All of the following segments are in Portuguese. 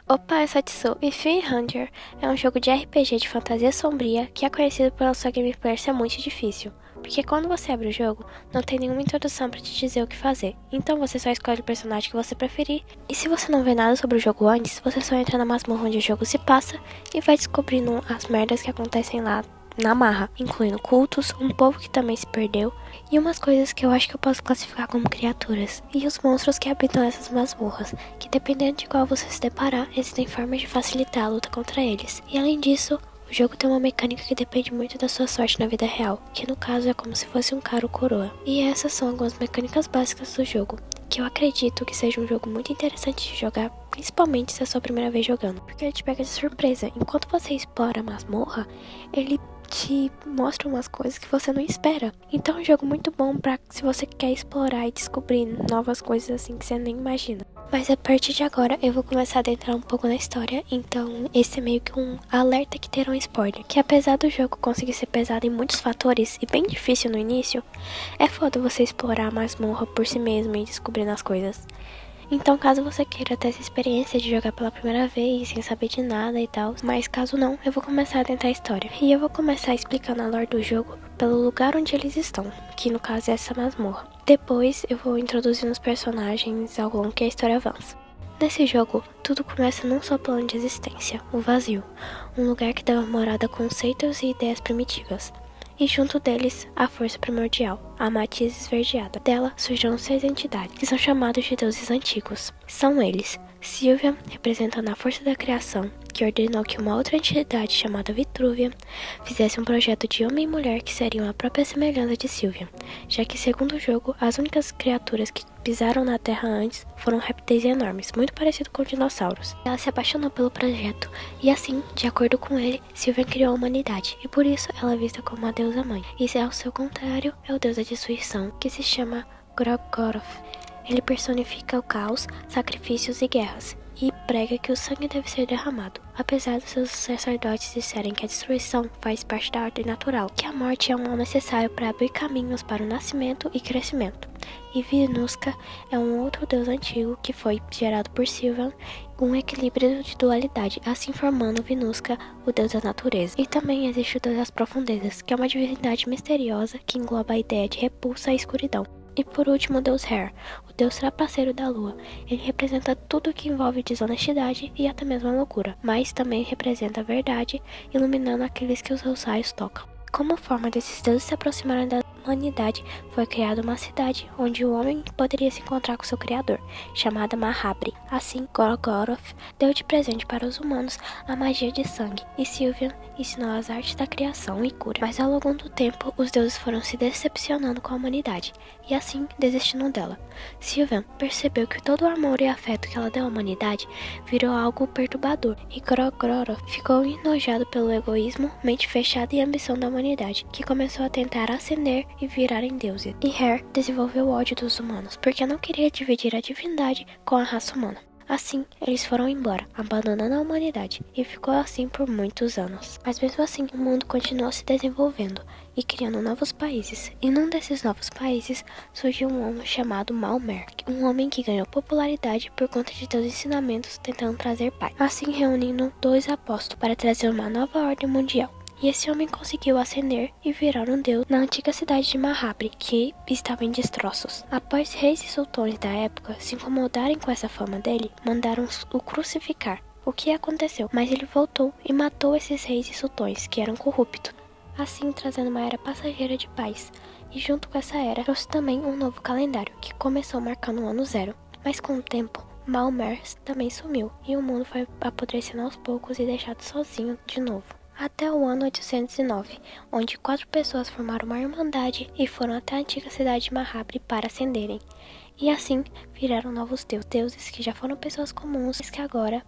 Opa, eu sou a Tsu e Fear Hunter é um jogo de RPG de fantasia sombria que é conhecido pela sua gameplay ser muito difícil, porque quando você abre o jogo, não tem nenhuma introdução pra te dizer o que fazer, então você só escolhe o personagem que você preferir, e se você não vê nada sobre o jogo antes, você só entra na masmorra onde o jogo se passa e vai descobrindo as merdas que acontecem lá na marra, incluindo cultos, um povo que também se perdeu, e umas coisas que eu acho que eu posso classificar como criaturas, e os monstros que habitam essas masmorras, que dependendo de qual você se deparar, existem formas de facilitar a luta contra eles. E além disso, o jogo tem uma mecânica que depende muito da sua sorte na vida real, que no caso é como se fosse um cara ou coroa. E essas são algumas mecânicas básicas do jogo, que eu acredito que seja um jogo muito interessante de jogar, principalmente se é a sua primeira vez jogando, porque ele te pega de surpresa. Enquanto você explora a masmorra, ele te mostra umas coisas que você não espera. Então é um jogo muito bom pra se você quer explorar e descobrir novas coisas assim que você nem imagina. Mas a partir de agora eu vou começar a adentrar um pouco na história, então esse é meio que um alerta que terá um spoiler. Que apesar do jogo conseguir ser pesado em muitos fatores e bem difícil no início, é foda você explorar a masmorra por si mesmo e descobrindo as coisas. Então, caso você queira ter essa experiência de jogar pela primeira vez, sem saber de nada e tal, mas caso não, eu vou começar a tentar a história. E eu vou começar explicando a lore do jogo pelo lugar onde eles estão, que no caso é essa masmorra. Depois, eu vou introduzindo os personagens ao longo que a história avança. Nesse jogo, tudo começa num só plano de existência, o vazio, um lugar que dá morada a conceitos e ideias primitivas. E junto deles, a força primordial, a matiz esverdeada. Dela surgiram 6 entidades, que são chamados de deuses antigos. São eles, Sylvian, representando a força da criação, que ordenou que uma outra entidade chamada Vitruvia fizesse um projeto de homem e mulher que seriam a própria semelhança de Sylvian, já que, segundo o jogo, as únicas criaturas que pisaram na Terra antes foram répteis enormes, muito parecidos com dinossauros. Ela se apaixonou pelo projeto, e assim, de acordo com ele, Sylvian criou a humanidade, e por isso ela é vista como a deusa mãe. E ao seu contrário, é o deus da destruição, que se chama Grogoroth. Ele personifica o caos, sacrifícios e guerras, e prega que o sangue deve ser derramado, apesar dos seus sacerdotes disserem que a destruição faz parte da ordem natural, que a morte é um mal necessário para abrir caminhos para o nascimento e crescimento. E Vinuska é um outro deus antigo que foi gerado por Sylvan, um equilíbrio de dualidade, assim formando Vinuska, o deus da natureza. E também existe o deus das profundezas, que é uma divindade misteriosa que engloba a ideia de repulsa à escuridão. E por último, o deus Her, o deus trapaceiro da lua. Ele representa tudo que envolve desonestidade e até mesmo a loucura, mas também representa a verdade, iluminando aqueles que os seus raios tocam. Como forma desses deuses se aproximarem da humanidade, foi criada uma cidade onde o homem poderia se encontrar com seu criador, chamada Mahabri. Assim, Gorgoroth deu de presente para os humanos a magia de sangue, e Sylvian ensinou as artes da criação e cura. Mas ao longo do tempo, os deuses foram se decepcionando com a humanidade, e assim desistindo dela. Sylvian percebeu que todo o amor e afeto que ela deu à humanidade virou algo perturbador, e Gorgoroth ficou enojado pelo egoísmo, mente fechada e ambição da humanidade, que começou a tentar ascender e virarem deuses. E Her desenvolveu ódio dos humanos, porque não queria dividir a divindade com a raça humana. Assim, eles foram embora, abandonando a humanidade, e ficou assim por muitos anos. Mas mesmo assim, o mundo continuou se desenvolvendo e criando novos países. E num desses novos países surgiu um homem chamado Malmer, um homem que ganhou popularidade por conta de seus ensinamentos tentando trazer paz. Assim, reunindo 2 apóstolos para trazer uma nova ordem mundial. E esse homem conseguiu ascender e virar um deus na antiga cidade de Mahabri, que estava em destroços. Após reis e sultões da época se incomodarem com essa fama dele, mandaram o crucificar. O que aconteceu? Mas ele voltou e matou esses reis e sultões, que eram corruptos, assim trazendo uma era passageira de paz. E junto com essa era, trouxe também um novo calendário, que começou marcando o ano 0. Mas com o tempo, Malmer também sumiu, e o mundo foi apodrecendo aos poucos e deixado sozinho de novo. Até o ano 809, onde 4 pessoas formaram uma irmandade e foram até a antiga cidade de Mahabri para ascenderem. E assim viraram novos deuses que já foram pessoas comuns, mas que agora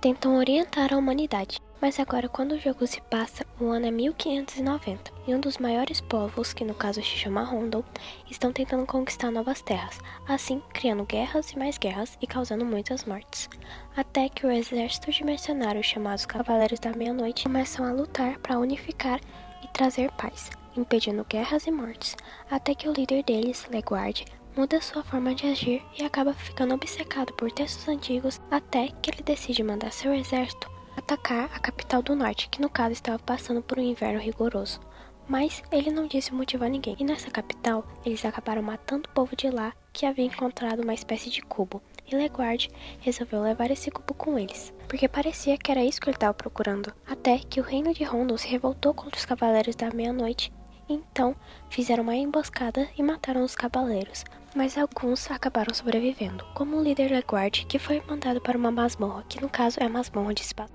tentam orientar a humanidade. Mas agora, quando o jogo se passa, o ano é 1590, e um dos maiores povos, que no caso se chama Rondon, estão tentando conquistar novas terras, assim criando guerras e mais guerras e causando muitas mortes. Até que o exército de mercenários chamados Cavaleiros da Meia-Noite começam a lutar para unificar e trazer paz, impedindo guerras e mortes, até que o líder deles, Legward, muda sua forma de agir e acaba ficando obcecado por textos antigos até que ele decide mandar seu exército atacar a capital do norte, que no caso estava passando por um inverno rigoroso. Mas ele não disse o motivo a ninguém. E nessa capital, eles acabaram matando o povo de lá, que havia encontrado uma espécie de cubo. E Leguard resolveu levar esse cubo com eles, porque parecia que era isso que ele estava procurando. Até que o reino de Rondon se revoltou contra os Cavaleiros da Meia-Noite. Então, fizeram uma emboscada e mataram os cavaleiros. Mas alguns acabaram sobrevivendo, como o líder Leguard, que foi mandado para uma masmorra, que no caso é a masmorra de espada.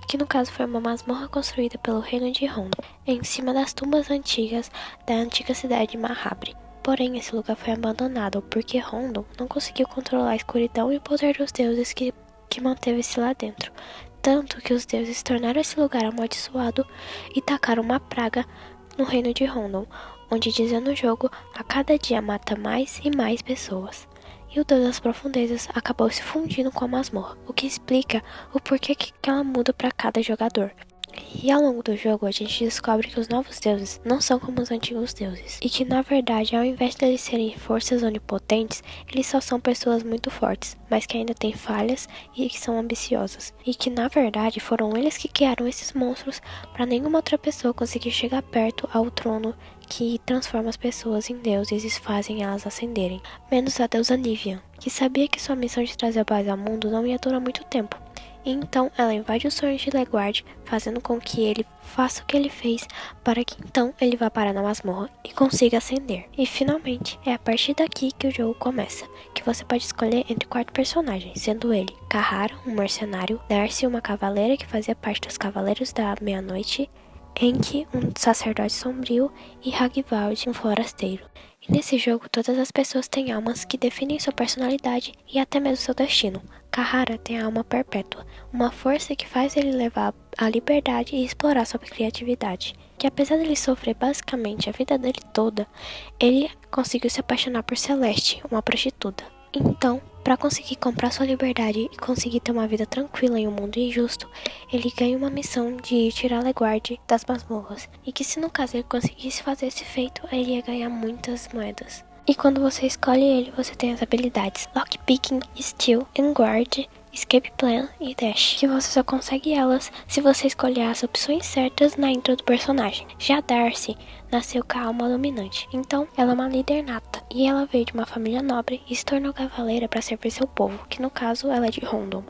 Que no caso foi uma masmorra construída pelo reino de Rondon, em cima das tumbas antigas da antiga cidade de Mahabre. Porém, esse lugar foi abandonado porque Rondon não conseguiu controlar a escuridão e o poder dos deuses que manteve-se lá dentro. Tanto que os deuses tornaram esse lugar amaldiçoado e tacaram uma praga no reino de Rondon, onde, dizendo o jogo, a cada dia mata mais e mais pessoas. E o Deus das Profundezas acabou se fundindo com a masmorra, o que explica o porquê que ela muda para cada jogador. E ao longo do jogo a gente descobre que os novos deuses não são como os antigos deuses, e que na verdade ao invés de eles serem forças onipotentes, eles só são pessoas muito fortes, mas que ainda têm falhas e que são ambiciosas, e que na verdade foram eles que criaram esses monstros para nenhuma outra pessoa conseguir chegar perto ao trono que transforma as pessoas em deuses e fazem elas ascenderem, menos a deusa Nivian, que sabia que sua missão de trazer a paz ao mundo não ia durar muito tempo. E então ela invade os sonhos de Leguard, fazendo com que ele faça o que ele fez, para que então ele vá parar na masmorra e consiga ascender. E finalmente, é a partir daqui que o jogo começa, que você pode escolher entre 4 personagens, sendo ele Cahara, um mercenário, Darcy, uma cavaleira que fazia parte dos Cavaleiros da Meia-Noite, Enki, um sacerdote sombrio, e Ragvald, um forasteiro. E nesse jogo, todas as pessoas têm almas que definem sua personalidade e até mesmo seu destino. Cahara tem a alma perpétua, uma força que faz ele levar a liberdade e explorar sua criatividade. Que apesar de ele sofrer basicamente a vida dele toda, ele conseguiu se apaixonar por Celeste, uma prostituta. Então, para conseguir comprar sua liberdade e conseguir ter uma vida tranquila em um mundo injusto, ele ganha uma missão de tirar Leguard das masmorras. E que se no caso ele conseguisse fazer esse feito, ele ia ganhar muitas moedas. E quando você escolhe ele, você tem as habilidades Lockpicking, Steal, Guard, Escape Plan e Dash, que você só consegue elas se você escolher as opções certas na intro do personagem. Já Darcy nasceu com a alma dominante, então ela é uma líder nata, e ela veio de uma família nobre e se tornou cavaleira para servir seu povo, que no caso ela é de Rondon.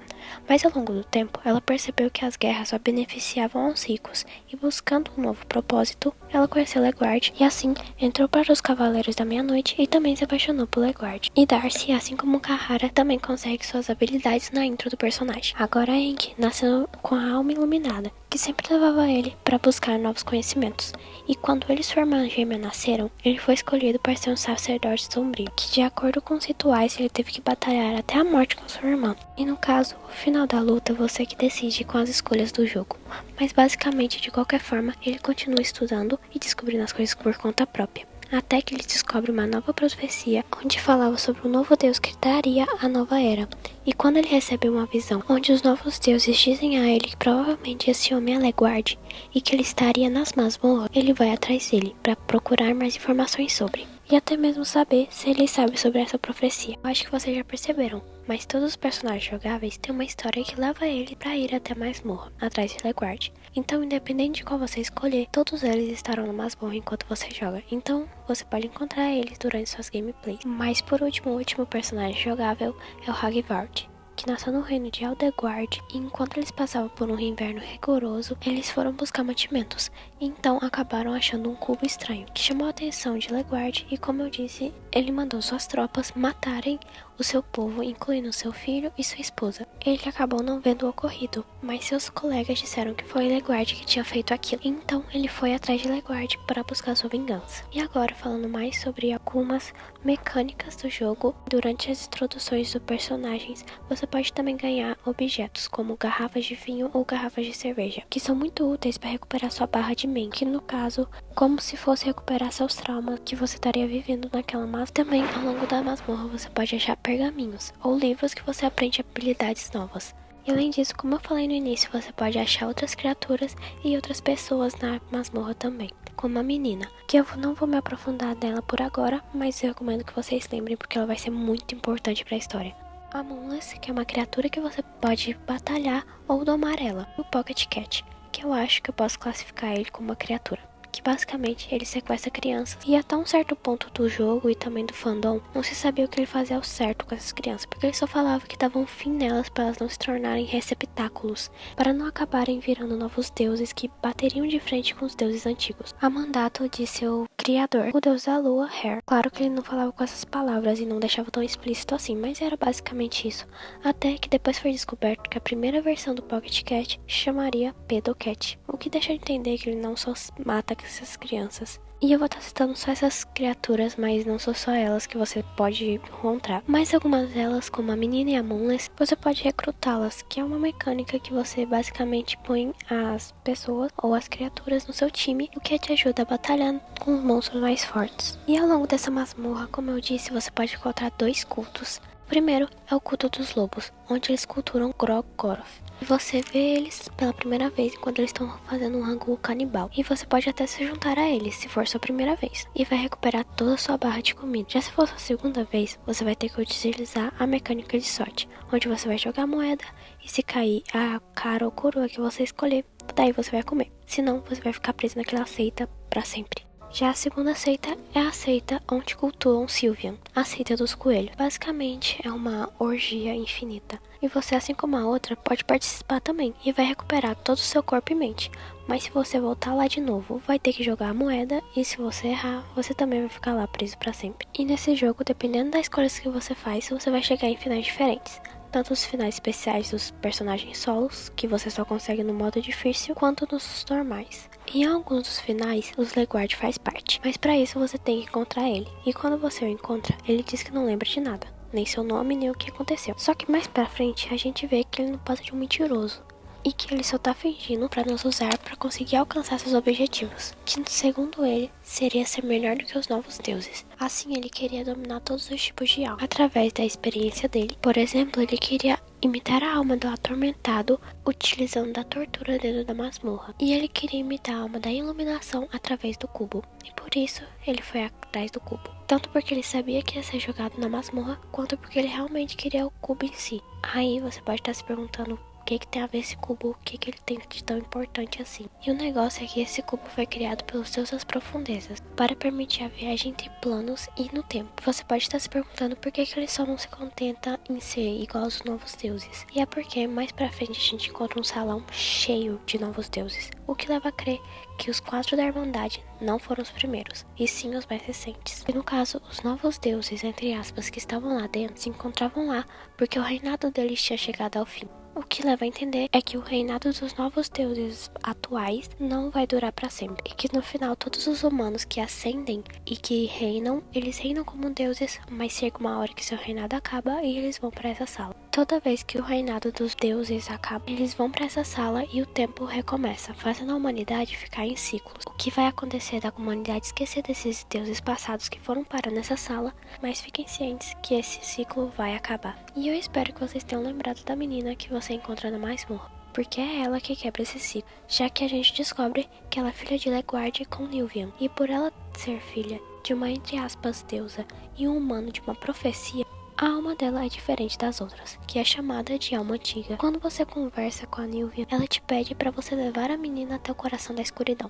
Mas ao longo do tempo, ela percebeu que as guerras só beneficiavam aos ricos, e buscando um novo propósito, ela conheceu Leguard, e assim entrou para os Cavaleiros da Meia-Noite e também se apaixonou por Leguard. E Darcy, assim como Cahara, também consegue suas habilidades na intro do personagem. Agora Enki nasceu com a alma iluminada, que sempre levava ele para buscar novos conhecimentos. E quando ele e sua irmã gêmea nasceram, ele foi escolhido para ser um sacerdote sombrio, que de acordo com os rituais ele teve que batalhar até a morte com sua irmã. E no caso, o final da luta é você que decide com as escolhas do jogo. Mas basicamente, de qualquer forma, ele continua estudando e descobrindo as coisas por conta própria. Até que ele descobre uma nova profecia, onde falava sobre o novo Deus que daria a nova era. E quando ele recebe uma visão, onde os novos deuses dizem a ele que provavelmente esse homem é Leguard, e que ele estaria nas masmorras, ele vai atrás dele, para procurar mais informações sobre. E até mesmo saber se ele sabe sobre essa profecia. Eu acho que vocês já perceberam, mas todos os personagens jogáveis têm uma história que leva ele para ir até a masmorra, atrás de Leguard. Então, independente de qual você escolher, todos eles estarão na masmorra enquanto você joga. Então, você pode encontrar eles durante suas gameplays. Mas por último, o último personagem jogável é o Ragvald, que nasceu no reino de Aldegard, e enquanto eles passavam por um inverno rigoroso, eles foram buscar mantimentos, e então acabaram achando um cubo estranho, que chamou a atenção de Leguard, e como eu disse, ele mandou suas tropas matarem o seu povo, incluindo seu filho e sua esposa. Ele acabou não vendo o ocorrido, mas seus colegas disseram que foi Leguard que tinha feito aquilo, então ele foi atrás de Leguard para buscar sua vingança. E agora, falando mais sobre algumas mecânicas do jogo, durante as introduções dos personagens, você pode também ganhar objetos como garrafas de vinho ou garrafas de cerveja, que são muito úteis para recuperar sua barra de mana, que no caso, como se fosse recuperar seus traumas que você estaria vivendo naquela masmorra. Também, ao longo da masmorra, você pode achar pergaminhos ou livros que você aprende habilidades novas. E além disso, como eu falei no início, você pode achar outras criaturas e outras pessoas na masmorra também, como a menina, que eu não vou me aprofundar nela por agora, mas eu recomendo que vocês lembrem porque ela vai ser muito importante para a história. A Moonless, que é uma criatura que você pode batalhar ou domar ela. E o Pocket Cat, que eu acho que eu posso classificar ele como uma criatura, que basicamente ele sequestra crianças. E até um certo ponto do jogo e também do fandom, não se sabia o que ele fazia ao certo com essas crianças, porque ele só falava que dava um fim nelas para elas não se tornarem receptáculos, para não acabarem virando novos deuses que bateriam de frente com os deuses antigos. A mandato de seu criador, o deus da lua, Her. Claro que ele não falava com essas palavras e não deixava tão explícito assim, mas era basicamente isso. Até que depois foi descoberto que a primeira versão do Pocket Cat chamaria Pedocat, o que deixa de entender que ele não só mata essas crianças. E eu vou estar citando só essas criaturas, mas não são só elas que você pode encontrar. Mas algumas delas, como a menina e a Moonless, você pode recrutá-las, que é uma mecânica que você basicamente põe as pessoas ou as criaturas no seu time, o que te ajuda a batalhar com os monstros mais fortes. E ao longo dessa masmorra, como eu disse, você pode encontrar dois cultos. O primeiro é o culto dos lobos, onde eles cultuam Grog-Goroth. E você vê eles pela primeira vez enquanto eles estão fazendo um rango canibal. E você pode até se juntar a eles, se for sua primeira vez. E vai recuperar toda a sua barra de comida. Já se for sua segunda vez, você vai ter que utilizar a mecânica de sorte, onde você vai jogar a moeda e se cair a cara ou coroa que você escolher, daí você vai comer. Senão, você vai ficar preso naquela seita pra sempre. Já a segunda seita é a seita onde cultuam Sylvian, a seita dos coelhos. Basicamente é uma orgia infinita. E você, assim como a outra, pode participar também e vai recuperar todo o seu corpo e mente. Mas se você voltar lá de novo, vai ter que jogar a moeda e se você errar, você também vai ficar lá preso pra sempre. E nesse jogo, dependendo das escolhas que você faz, você vai chegar em finais diferentes. Tanto os finais especiais dos personagens solos, que você só consegue no modo difícil, quanto nos normais. Em alguns dos finais, os Legward faz parte, mas para isso você tem que encontrar ele. E quando você o encontra, ele diz que não lembra de nada, nem seu nome, nem o que aconteceu. Só que mais pra frente, a gente vê que ele não passa de um mentiroso. E que ele só tá fingindo pra nos usar pra conseguir alcançar seus objetivos. Que, segundo ele, seria ser melhor do que os novos deuses. Assim, ele queria dominar todos os tipos de alma, através da experiência dele. Por exemplo, ele queria imitar a alma do atormentado, utilizando da tortura dentro da masmorra. E ele queria imitar a alma da iluminação através do cubo. E por isso, ele foi atrás do cubo. Tanto porque ele sabia que ia ser jogado na masmorra, quanto porque ele realmente queria o cubo em si. Aí, você pode estar se perguntando o que tem a ver esse cubo, o que ele tem de tão importante assim. E o negócio é que esse cubo foi criado pelos deuses das profundezas, para permitir a viagem entre planos e no tempo. Você pode estar se perguntando por que ele só não se contenta em ser igual aos novos deuses. E é porque mais pra frente a gente encontra um salão cheio de novos deuses, o que leva a crer que os 4 da Irmandade não foram os primeiros, e sim os mais recentes. E no caso, os novos deuses, entre aspas, que estavam lá dentro, se encontravam lá porque o reinado deles tinha chegado ao fim. O que leva a entender é que o reinado dos novos deuses atuais não vai durar para sempre. E que no final todos os humanos que ascendem e que reinam, eles reinam como deuses, mas chega uma hora que seu reinado acaba e eles vão para essa sala. Toda vez que o reinado dos deuses acaba, eles vão para essa sala e o tempo recomeça, fazendo a humanidade ficar em ciclos. O que vai acontecer da humanidade esquecer desses deuses passados que foram parar nessa sala, mas fiquem cientes que esse ciclo vai acabar. E eu espero que vocês tenham lembrado da menina que você encontra na masmorra, porque é ela que quebra esse ciclo, já que a gente descobre que ela é filha de Legward com Nilvian, e por ela ser filha de uma, entre aspas, deusa e um humano de uma profecia, a alma dela é diferente das outras, que é chamada de alma antiga. Quando você conversa com a Nilvian, ela te pede para você levar a menina até o coração da escuridão,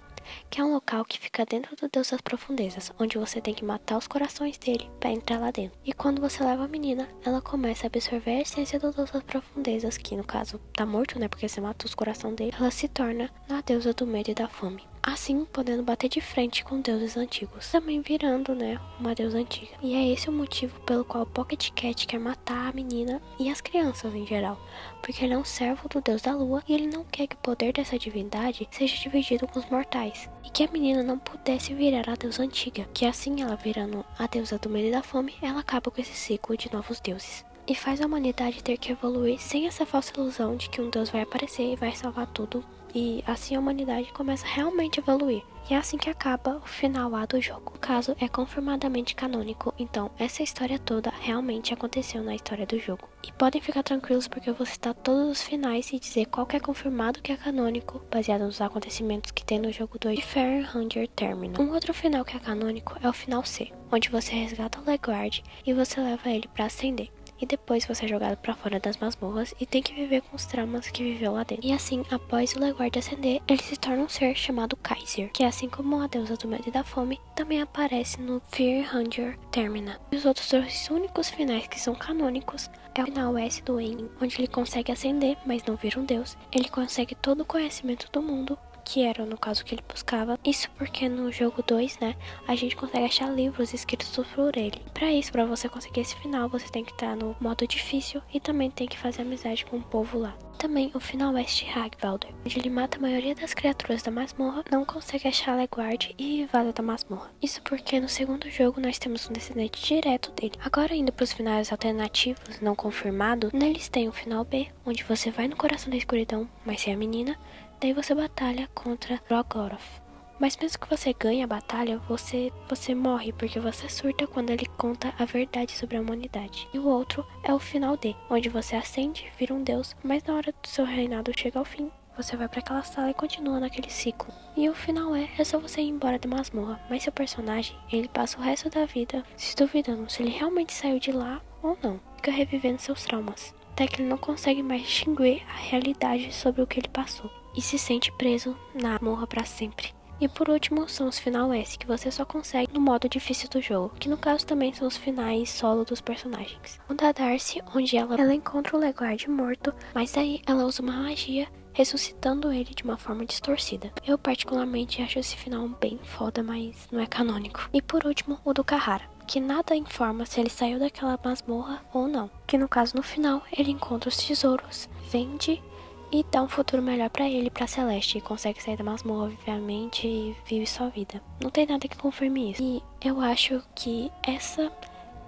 que é um local que fica dentro do Deus das Profundezas, onde você tem que matar os corações dele para entrar lá dentro. E quando você leva a menina, ela começa a absorver a essência do Deus das Profundezas, que no caso tá morto, né, porque você mata os corações dele. Ela se torna a deusa do medo e da fome, assim podendo bater de frente com deuses antigos, também virando, né, uma deusa antiga. E é esse o motivo pelo qual o Pocket Cat quer matar a menina e as crianças em geral, porque ele é um servo do deus da lua e ele não quer que o poder dessa divindade seja dividido com os mortais, e que a menina não pudesse virar a deusa antiga, que assim ela virando a deusa do medo e da fome, ela acaba com esse ciclo de novos deuses. e faz a humanidade ter que evoluir sem essa falsa ilusão de que um Deus vai aparecer e vai salvar tudo. E assim a humanidade começa realmente a evoluir. E é assim que acaba o final A do jogo. O caso é confirmadamente canônico, então essa história toda realmente aconteceu na história do jogo. E podem ficar tranquilos porque eu vou citar todos os finais e dizer qual que é confirmado que é canônico, baseado nos acontecimentos que tem no jogo 2 de Fair Hunger Terminal. Um outro final que é canônico é o final C, onde você resgata o Leguard e você leva ele para ascender. E depois você é jogado pra fora das masmorras e tem que viver com os traumas que viveu lá dentro. E assim, após o Leguard ascender, ele se torna um ser chamado Kaiser, que assim como a deusa do medo e da fome, também aparece no Fear Hunger Termina. E os outros dois únicos finais que são canônicos é o final S do Aang, onde ele consegue ascender, mas não vira um deus. Ele consegue todo o conhecimento do mundo, que era no caso que ele buscava. Isso porque no jogo 2, né, a gente consegue achar livros escritos por ele. Pra isso, pra você conseguir esse final, você tem que estar no modo difícil e também tem que fazer amizade com o povo lá. Também o final West Hagvalder, onde ele mata a maioria das criaturas da masmorra, não consegue achar Leguard e vaza da masmorra. Isso porque no segundo jogo nós temos um descendente direto dele. Agora indo pros finais alternativos, não confirmados, neles tem o final B, onde você vai no coração da escuridão, mas sem a menina. Daí você batalha contra Rogoroth. Mas mesmo que você ganhe a batalha, você morre, porque você surta quando ele conta a verdade sobre a humanidade. E o outro é o final D, onde você ascende, vira um deus, mas na hora do seu reinado chega ao fim, você vai para aquela sala e continua naquele ciclo. E o final é só você ir embora da masmorra, mas seu personagem, ele passa o resto da vida se duvidando se ele realmente saiu de lá ou não. Fica revivendo seus traumas, até que ele não consegue mais distinguir a realidade sobre o que ele passou e se sente preso na morra para sempre. E por último são os final S, que você só consegue no modo difícil do jogo, que no caso também são os finais solo dos personagens. O da Darcy, onde ela encontra o Leguard morto, mas aí ela usa uma magia ressuscitando ele de uma forma distorcida. Eu particularmente acho esse final bem foda, mas não é canônico. E por último, o do Kahara, que nada informa se ele saiu daquela masmorra ou não. Que no caso, no final, ele encontra os tesouros, vende e dá um futuro melhor pra ele e pra Celeste. E consegue sair da masmorra, obviamente, e vive sua vida. Não tem nada que confirme isso. E eu acho que essa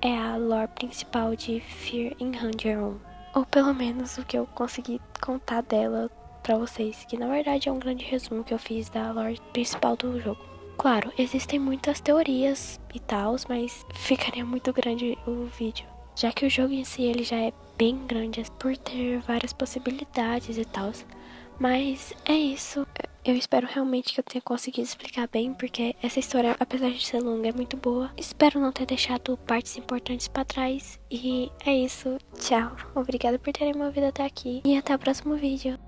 é a lore principal de Fear in Hunger 1. Ou pelo menos o que eu consegui contar dela pra vocês. Que na verdade é um grande resumo que eu fiz da lore principal do jogo. Claro, existem muitas teorias e tals, mas ficaria muito grande o vídeo. Já que o jogo em si ele já é bem grande por ter várias possibilidades e tal. Mas é isso. Eu espero realmente que eu tenha conseguido explicar bem, porque essa história, apesar de ser longa, é muito boa. Espero não ter deixado partes importantes pra trás. E é isso. Tchau. Obrigada por terem me ouvido até aqui. E até o próximo vídeo.